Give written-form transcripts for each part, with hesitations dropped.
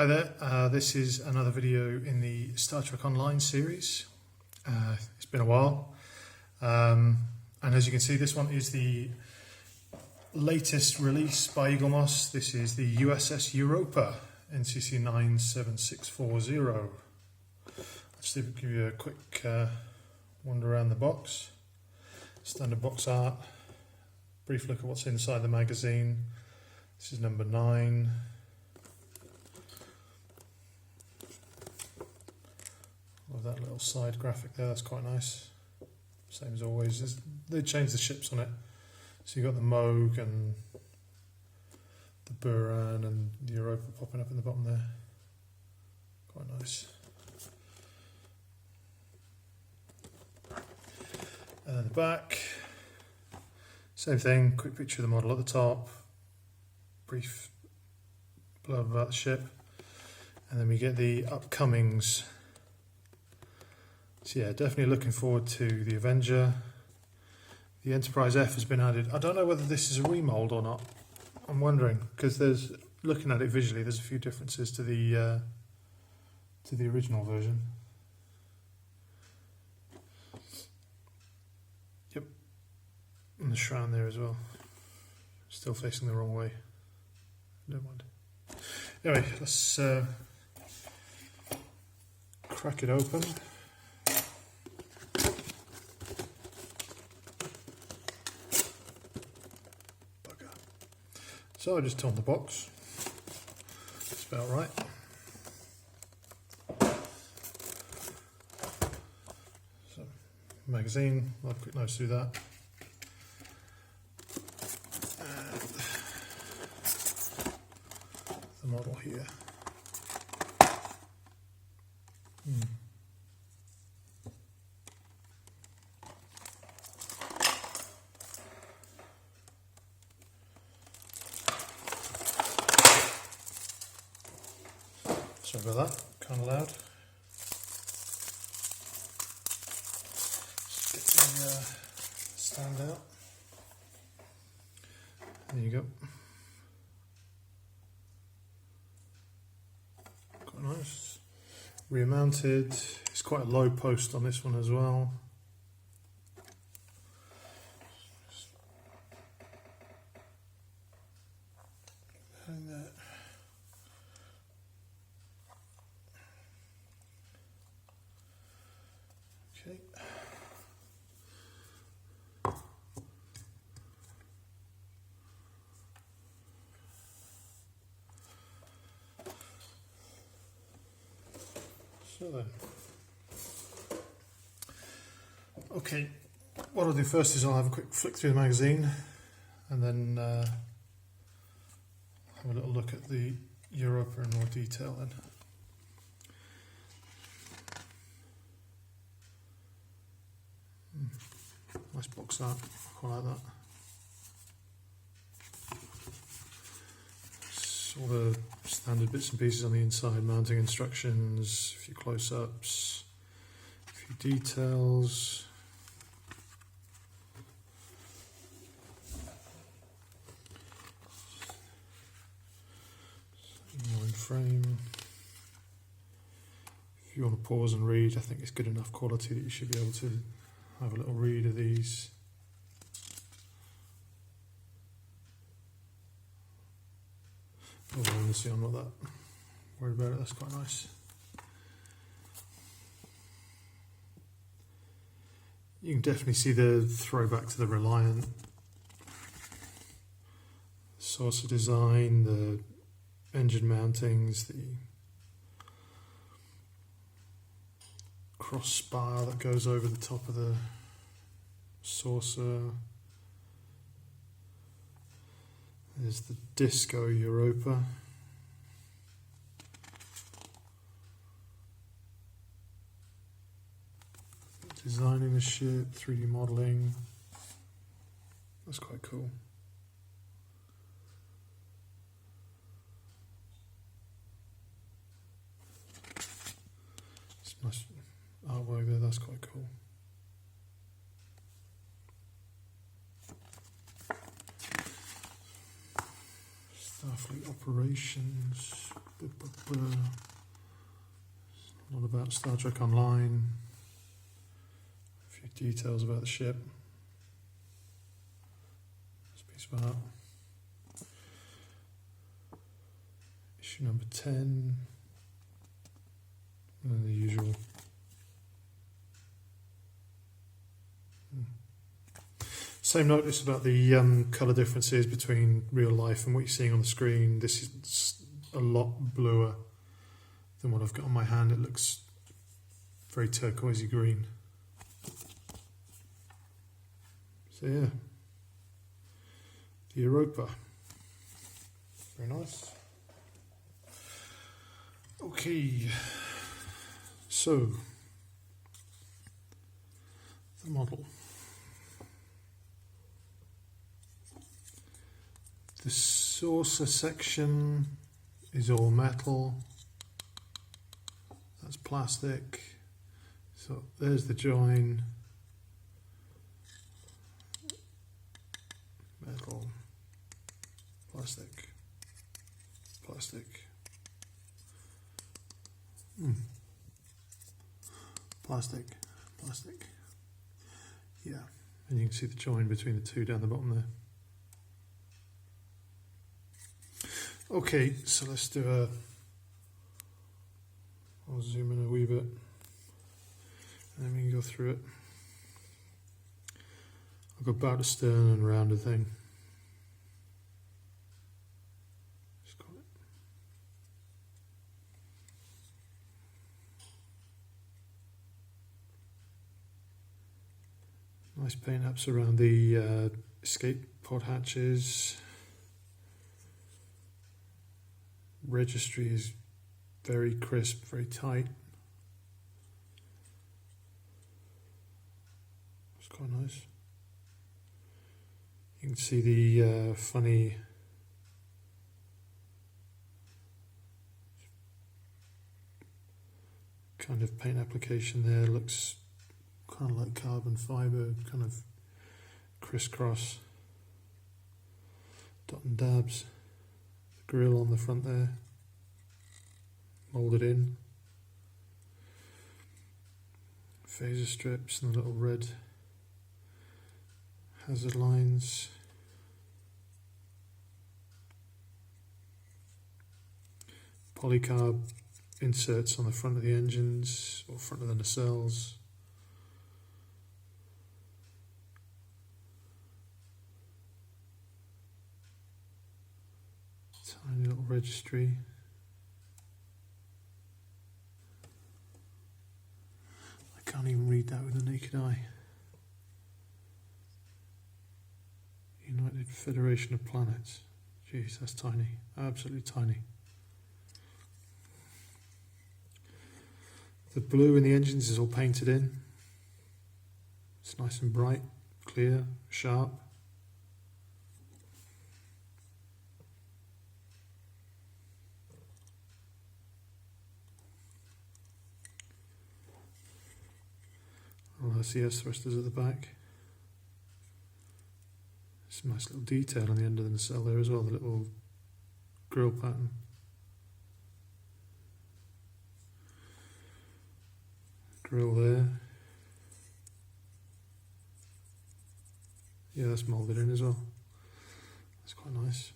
Hi there, this is another video in the Star Trek Online series. It's been a while, and as you can see, this one is the latest release by Eaglemoss. This is the USS Europa NCC 97640. Just to give you a quick wander around the box. Standard box art, brief look at what's inside the magazine. This is number 9. Love that little side graphic there, that's quite nice. Same as always. They changed the ships on it. So you've got the Moog and the Buran and the Europa popping up in the bottom there. Quite nice. And then the back, same thing, quick picture of the model at the top, brief blurb about the ship, and then we get the upcomings. So yeah, definitely looking forward to the Avenger. The Enterprise F has been added. I don't know whether this is a remold or not. I'm wondering, because there's, looking at it visually, there's a few differences to the original version. Yep, and the shroud there as well. Still facing the wrong way. Never mind. Anyway, let's crack it open. So I just torn the box. That's about right. So, magazine, I'll have a quick nose through that. And the model here. Sorry about that, kind of loud. Just get the stand out. There you go. Quite nice. Rear mounted. It's quite a low post on this one as well. And that. Okay. So then, okay, what I'll do first is I'll have a quick flick through the magazine and then have a little look at the Europa in more detail then. Nice box art, I quite like that. All the standard bits and pieces on the inside, mounting instructions, a few close-ups, a few details. More in frame. If you want to pause and read, I think it's good enough quality that you should be able to have a little read of these. Oh, honestly, I'm not that worried about it, that's quite nice. You can definitely see the throwback to the Reliant saucer design, the engine mountings, the cross spire that goes over the top of the saucer. There's the Disco Europa. Designing the ship, 3D modelling. That's quite cool. It's nice artwork there, that's quite cool. Starfleet operations. A lot about Star Trek Online. A few details about the ship. This piece of art. Issue number 10. And then the usual. Same notice about the colour differences between real life and what you're seeing on the screen. This is a lot bluer than what I've got on my hand. It looks very turquoisey green. So yeah, the Europa. Very nice. Okay, so the model. The saucer section is all metal, that's plastic, so there's the join, metal, plastic, plastic, plastic, plastic, yeah, and you can see the join between the two down the bottom there. Okay, so let's do I'll zoom in a wee bit and then we can go through it. I'll go about the stern and round the thing. Just got it. Nice paint apps around the escape pod hatches. Registry is very crisp, very tight. It's quite nice. You can see the funny kind of paint application there. Looks kind of like carbon fibre, kind of crisscross, dot and dabs. Grill on the front there, moulded in, phaser strips and the little red hazard lines, polycarb inserts on the front of the engines or front of the nacelles. Tiny little registry. I can't even read that with the naked eye. United Federation of Planets. Jeez, that's tiny. Absolutely tiny. The blue in the engines is all painted in. It's nice and bright, clear, sharp. All the CS thrusters at the back. Some nice little detail on the end of the nacelle there as well, the little grill pattern. Grill there. Yeah, that's moulded in as well. That's quite nice.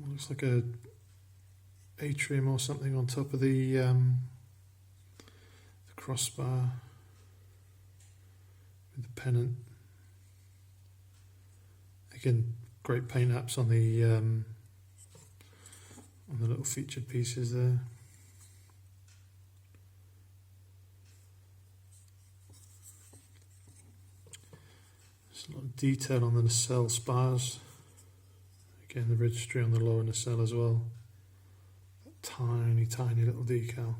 Looks like a atrium or something on top of the crossbar with the pennant. Again, great paint apps on the little featured pieces there. There's a lot of detail on the nacelle spars. Again, the registry on the lower nacelle as well. That tiny, tiny little decal.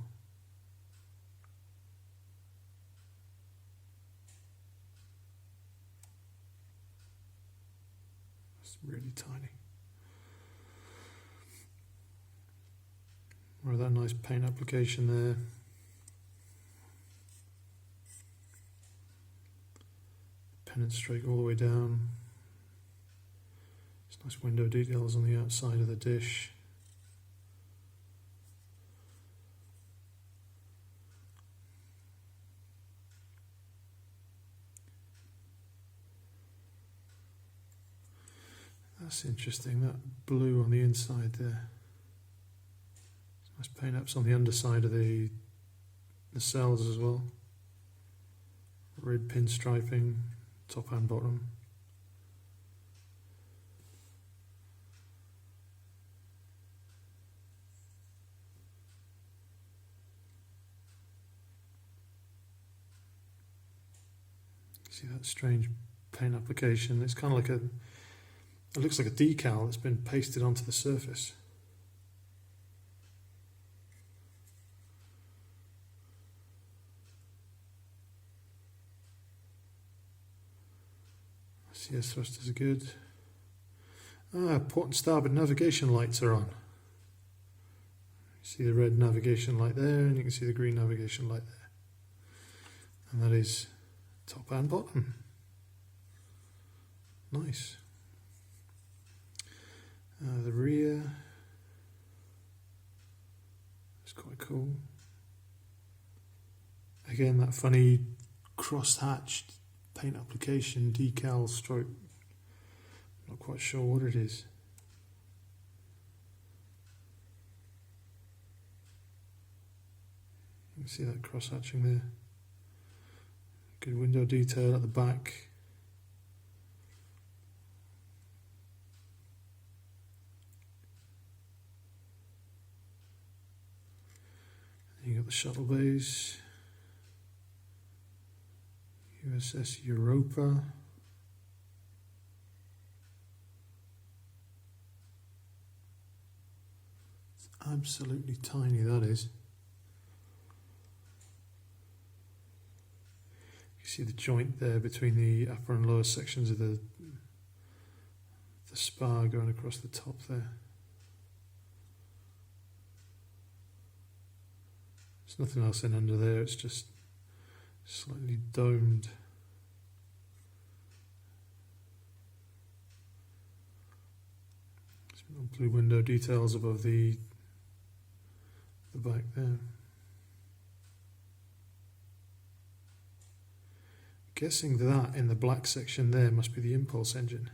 It's really tiny. Or that nice paint application there. Pennant straight all the way down. Nice window details on the outside of the dish. That's interesting, that blue on the inside there. Nice paint ups on the underside of the cells as well. Red pinstriping, top and bottom. See that strange paint application? It's kind of like it looks like a decal that's been pasted onto the surface. CS thrusters are good. Port and starboard navigation lights are on. You see the red navigation light there, and you can see the green navigation light there. And that is top and bottom. Nice. The rear is quite cool. Again, that funny cross-hatched paint application, decal stroke. Not quite sure what it is. You can see that cross-hatching there. Good window detail at the back. You got the shuttle bays. USS Europa. It's absolutely tiny, that is. You see the joint there between the upper and lower sections of the spar going across the top there. There's nothing else in under there, it's just slightly domed. Some blue window details above the back there. Guessing that in the black section there must be the impulse engine.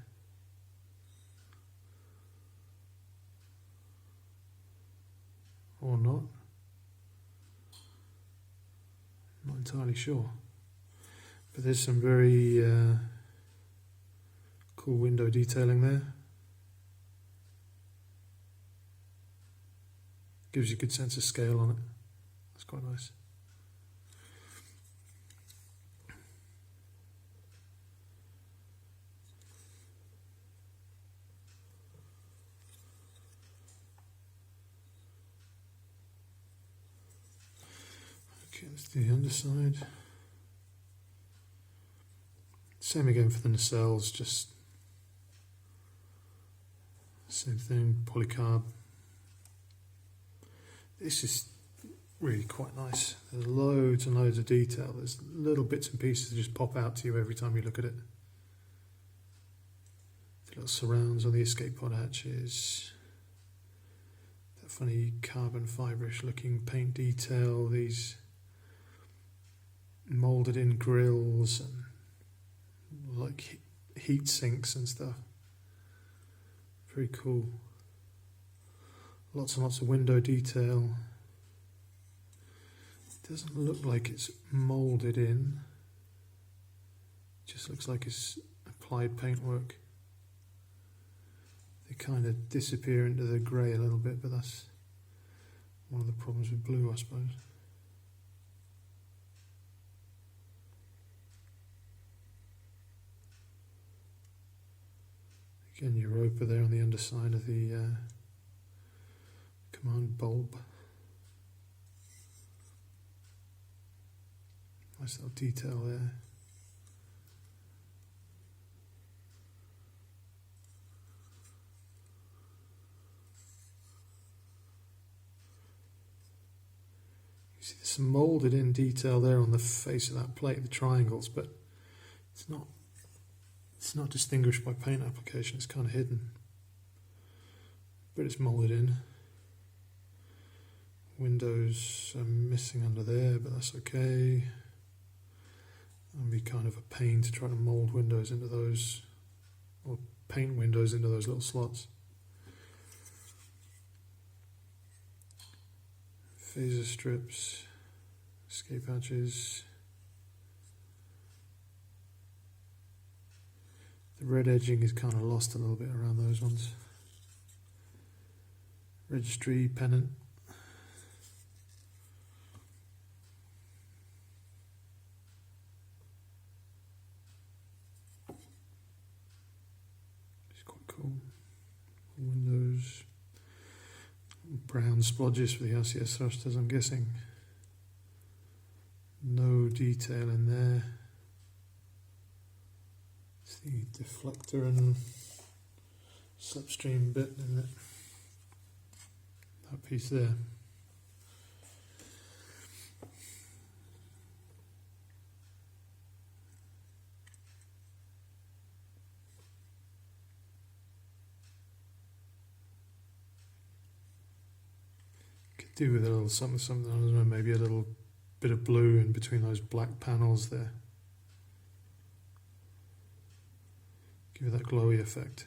Or not. Not entirely sure. But there's some very cool window detailing there. Gives you a good sense of scale on it. That's quite nice. Okay, let's do the underside. Same again for the nacelles, just same thing, polycarb. This is really quite nice. There's loads and loads of detail. There's little bits and pieces that just pop out to you every time you look at it. The little surrounds on the escape pod hatches. That funny carbon fiberish looking paint detail. These moulded in grills and like heat sinks and stuff. Very cool. Lots and lots of window detail. It doesn't look like it's moulded in. It just looks like it's applied paintwork. They kind of disappear into the grey a little bit, but that's one of the problems with blue, I suppose. Again, Europa there on the underside of the command bulb. Nice little detail there. You see there's some moulded in detail there on the face of that plate, the triangles, but it's not distinguished by paint application, it's kind of hidden. but it's moulded in. Windows are missing under there, but that's okay. It'll be kind of a pain to try to mould windows into those, or paint windows into those little slots. Phaser strips, escape hatches. The red edging is kind of lost a little bit around those ones. Registry, pennant. It's quite cool. Windows. Brown splodges for the RCS thrusters, I'm guessing. No detail in there. It's the deflector and slipstream bit in it. That piece there. Could do with a little something, I don't know, maybe a little bit of blue in between those black panels there. Give it that glowy effect.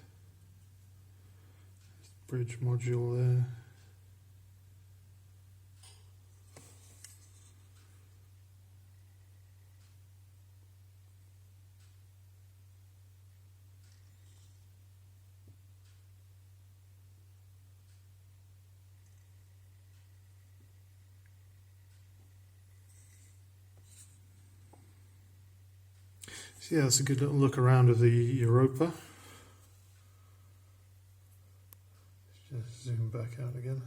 Bridge module there. So yeah, that's a good little look around of the Europa. Let's just zoom back out again.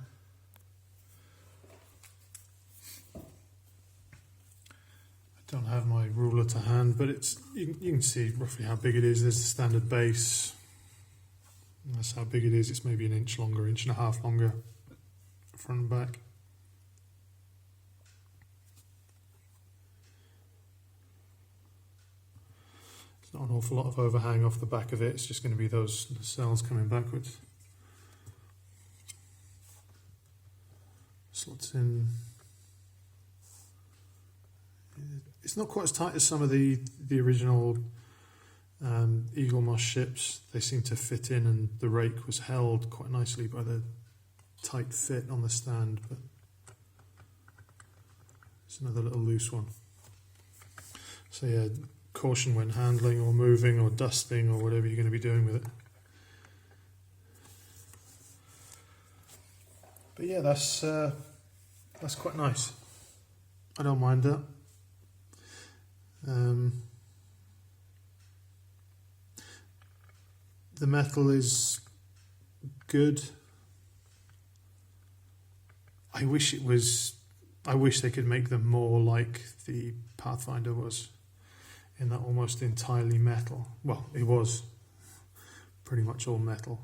I don't have my ruler to hand, but it's you can see roughly how big it is. There's the standard base. And that's how big it is. It's maybe an inch longer, inch and a half longer, front and back. Not an awful lot of overhang off the back of it, it's just going to be those cells coming backwards. Slots in. It's not quite as tight as some of the original Eaglemoss ships. They seem to fit in, and the rake was held quite nicely by the tight fit on the stand, but it's another little loose one. So yeah, caution when handling or moving or dusting or whatever you're going to be doing with it. But yeah, that's quite nice. I don't mind that. The metal is good. I wish they could make them more like the Pathfinder was, in that almost entirely metal. Well, it was pretty much all metal.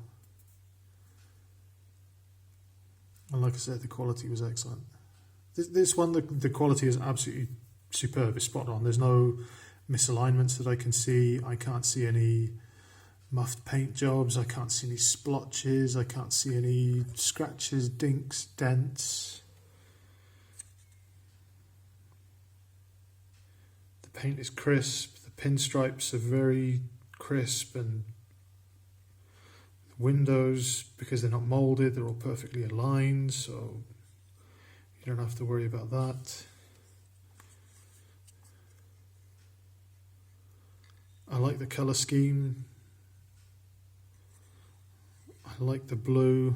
And like I said, the quality was excellent. This one, the quality is absolutely superb. It's spot on. There's no misalignments that I can see. I can't see any muffed paint jobs. I can't see any splotches. I can't see any scratches, dinks, dents. The paint is crisp. The pinstripes are very crisp, and the windows, because they're not molded, they're all perfectly aligned, so you don't have to worry about that. I like the colour scheme. I like the blue.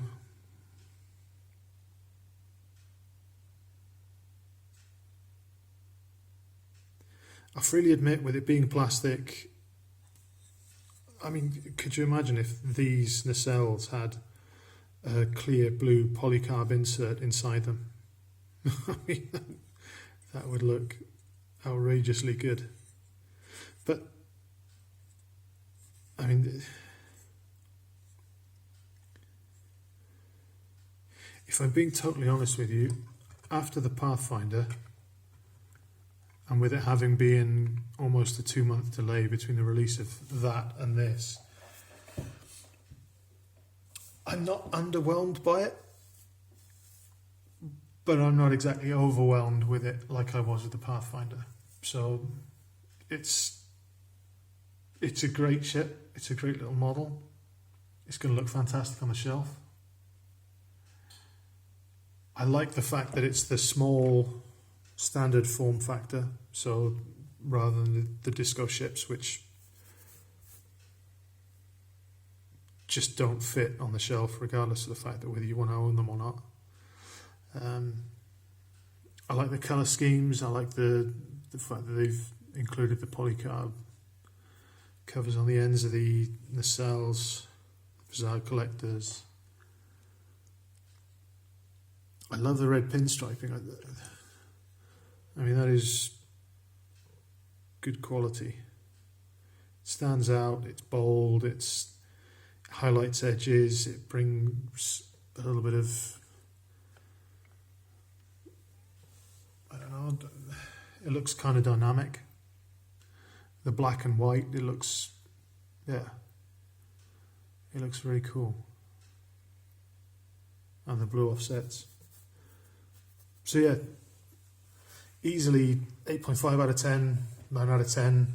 I freely admit, with it being plastic, I mean, could you imagine if these nacelles had a clear blue polycarb insert inside them? I mean, that would look outrageously good. But, I mean, if I'm being totally honest with you, after the Pathfinder, and with it having been almost a 2-month delay between the release of that and this, I'm not underwhelmed by it, but I'm not exactly overwhelmed with it like I was with the Pathfinder. So it's a great ship. It's a great little model. It's going to look fantastic on the shelf. I like the fact that it's the small standard form factor, so rather than the disco ships, which just don't fit on the shelf, regardless of the fact that whether you want to own them or not. I like the colour schemes. I like the fact that they've included the polycarb covers on the ends of the nacelles, bizarre collectors. I love the red pinstriping. I mean, that is good quality. It stands out, it's bold, it highlights edges, it brings a little bit of, I don't know, it looks kind of dynamic. The black and white, it looks, yeah, it looks very cool. And the blue offsets. So yeah, easily 8.5 out of 10, 9 out of 10.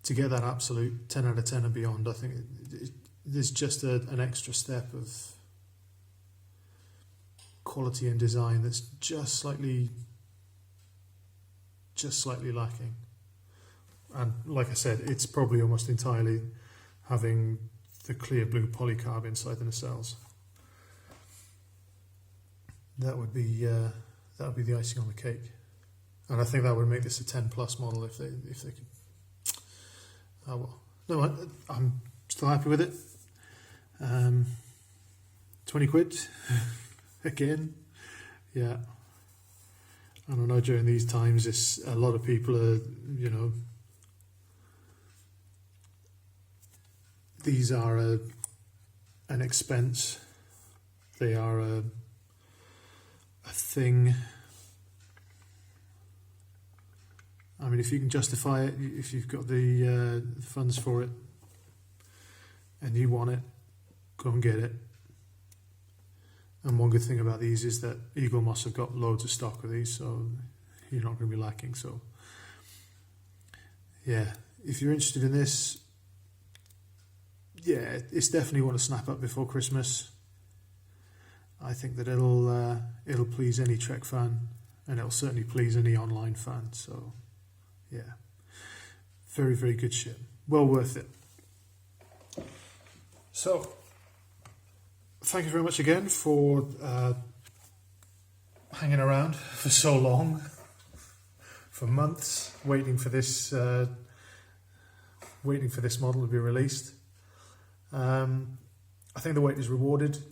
To get that absolute 10 out of 10 and beyond, I think there's just an extra step of quality and design that's just slightly lacking. And like I said, it's probably almost entirely having the clear blue polycarb inside the nacelles. That would be the icing on the cake, and I think that would make this a 10 plus model if they could. Oh well, no, I'm still happy with it. 20 quid again, yeah. I don't know, during these times, a lot of people are, you know, these are an expense. They are a thing. I mean, if you can justify it, if you've got the funds for it and you want it, go and get it. And one good thing about these is that Eaglemoss have got loads of stock of these, so you're not going to be lacking. So yeah, if you're interested in this, yeah, it's definitely one to snap up before Christmas. I think that it'll please any Trek fan, and it'll certainly please any online fan. So yeah, very, very good ship. Well worth it. So thank you very much again for hanging around for so long, for months, waiting for this model to be released. I think the wait is rewarded.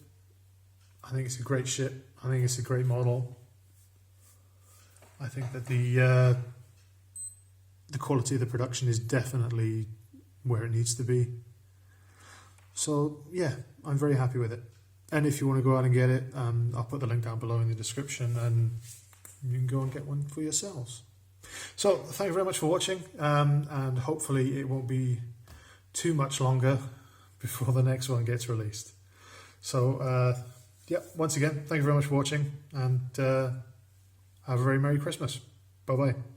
I think it's a great ship. I think it's a great model. I think that the quality of the production is definitely where it needs to be. So yeah, I'm very happy with it. And if you want to go out and get it, I'll put the link down below in the description, and you can go and get one for yourselves. So thank you very much for watching, and hopefully it won't be too much longer before the next one gets released. So yeah, once again, thank you very much for watching, and have a very Merry Christmas. Bye bye.